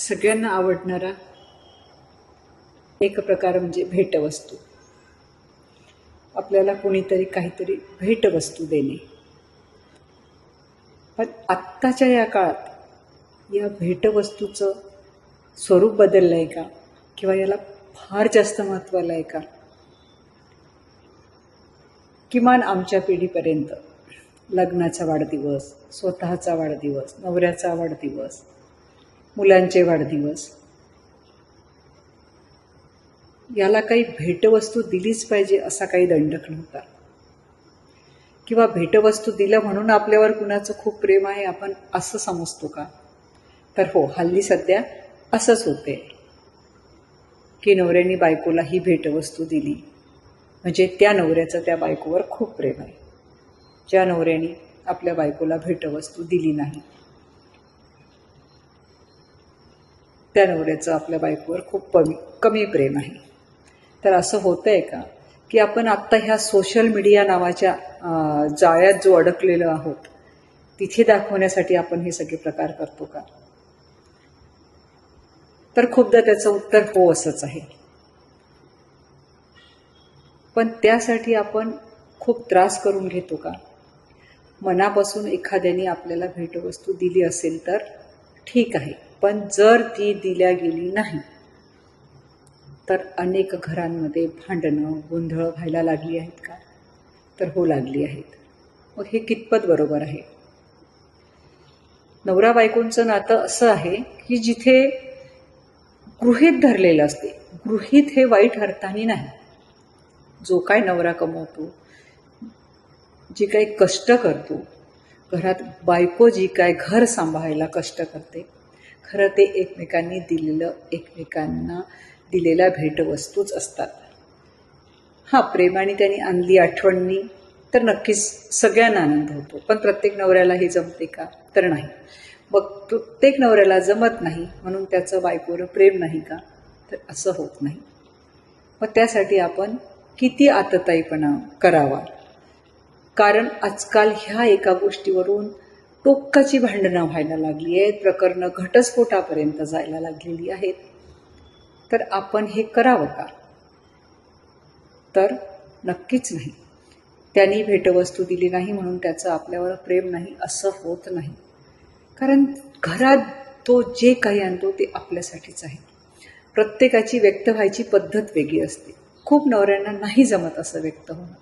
सगळ्यांना आवडणारा एक प्रकार म्हणजे भेटवस्तू. आपल्याला कोणीतरी काहीतरी भेटवस्तू देणे. पण आत्ताच्या या काळात या भेटवस्तूचं स्वरूप बदललं आहे का, किंवा याला फार जास्त महत्त्व आलं आहे का? किमान आमच्या पिढीपर्यंत लग्नाचा वाढदिवस, स्वतःचा वाढदिवस, नवऱ्याचा वाढदिवस, मुलांचे वाढदिवस, याला काही भेटवस्तू दिलीच पाहिजे असा काही दंडक नव्हता. किंवा भेटवस्तू दिलं म्हणून आपल्यावर कुणाचं खूप प्रेम आहे आपण असं समजतो का? तर हो, हल्ली सध्या असंच होते की नवऱ्याने बायकोला ही भेटवस्तू दिली म्हणजे त्या नवऱ्याचं त्या बायकोवर खूप प्रेम आहे. ज्या नवऱ्याने आपल्या बायकोला भेटवस्तू दिली नाही त्या नवऱ्याचं आपल्या बायकोवर खूप कमी प्रेम आहे. तर असं होतं आहे का की आपण आत्ता ह्या सोशल मीडिया नावाच्या जाळ्यात जो अडकलेलो आहोत तिथे दाखवण्यासाठी आपण हे सगळे प्रकार करतो का? तर खूपदा त्याचं उत्तर हो असंच आहे. पण त्यासाठी आपण खूप त्रास करून घेतो का? मनापासून एखाद्याने आपल्याला भेटवस्तू दिली असेल तर ठीक आहे, पण जर ती दिल्या गेली नाही तर अनेक घरांमध्ये भांडणं गोंधळ व्हायला लागली आहेत का? तर हो, लागली आहेत. मग हे कितपत बरोबर आहे? नवरा बायकोंचं नातं असं आहे की जिथे गृहीत धरलेलं असते. गृहीत हे वाईट अर्थाने नाही. जो काय नवरा कमवतो, जी काही कष्ट करतो, घरात बायको जी काय घर सांभाळायला कष्ट करते, खरं ते एकमेकांना दिलेल्या भेटवस्तूच असतात. हां, प्रेमाने त्यांनी आणली आठवणी तर नक्कीच सगळ्यांना आनंद होतो. पण प्रत्येक नवऱ्याला हे जमते का? तर नाही. मग प्रत्येक नवऱ्याला जमत नाही म्हणून त्याचं बायकोवर प्रेम नाही का? तर असं होत नाही. मग त्यासाठी आपण किती आतताईपणा करावा? कारण आजकाल ह्या एका गोष्टीवरून टोकाची भांडणं व्हायला लागली आहेत, प्रकरणं घटस्फोटापर्यंत जायला लागलेली आहेत. तर आपण हे करावं का? तर नक्कीच नाही. त्यांनी भेटवस्तू दिली नाही म्हणून त्याचं आपल्यावर प्रेम नाही असं होत नाही. कारण घरात तो जे काही आणतो ते आपल्यासाठीच आहे. प्रत्येकाची व्यक्त व्हायची पद्धत वेगळी असते. खूप नवऱ्यांना नाही जमत असं व्यक्त होणं,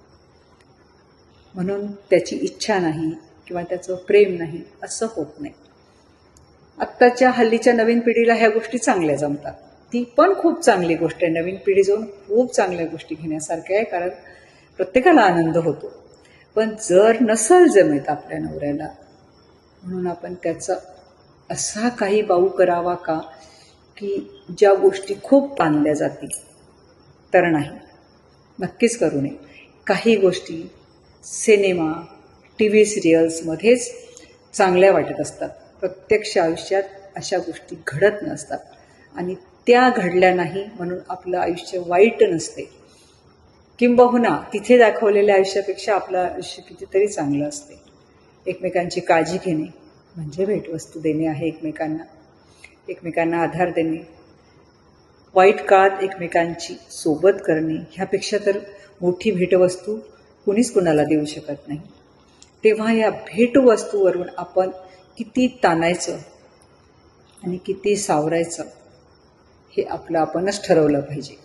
म्हणून त्याची इच्छा नाही किंवा त्याचं प्रेम नाही असं होत नाही. आत्ताच्या हल्लीच्या नवीन पिढीला ह्या गोष्टी चांगल्या जमतात. ती पण खूप चांगली गोष्ट आहे. नवीन पिढी जाऊन खूप चांगल्या गोष्टी घेण्यासारख्या आहे, कारण प्रत्येकाला आनंद होतो. पण जर नसल जमेत आपल्या नवऱ्याला म्हणून आपण त्याचा असा काही बाऊ करावा का की ज्या गोष्टी खूप ताणल्या जातील? तर नाही, नक्कीच करू नये. काही गोष्टी सिनेमा, TV सिरियल्समध्येच चांगल्या वाटत असतात. प्रत्यक्ष आयुष्यात अशा गोष्टी घडत नसतात आणि त्या घडल्या नाही म्हणून आपलं आयुष्य वाईट नसते. किंबहुना तिथे दाखवलेल्या आयुष्यापेक्षा आपलं आयुष्य कितीतरी चांगलं असते. एकमेकांची काळजी घेणे म्हणजे भेटवस्तू देणे आहे. एकमेकांना आधार देणे, वाईट काळात एकमेकांची सोबत करणे, ह्यापेक्षा तर मोठी भेटवस्तू कुणीच कुणाला देऊ शकत नाही. तेव्हा या भेटवस्तूवरून आपण किती ताणायचं आणि किती सावरायचं हे आपणच ठरवलं पाहिजे.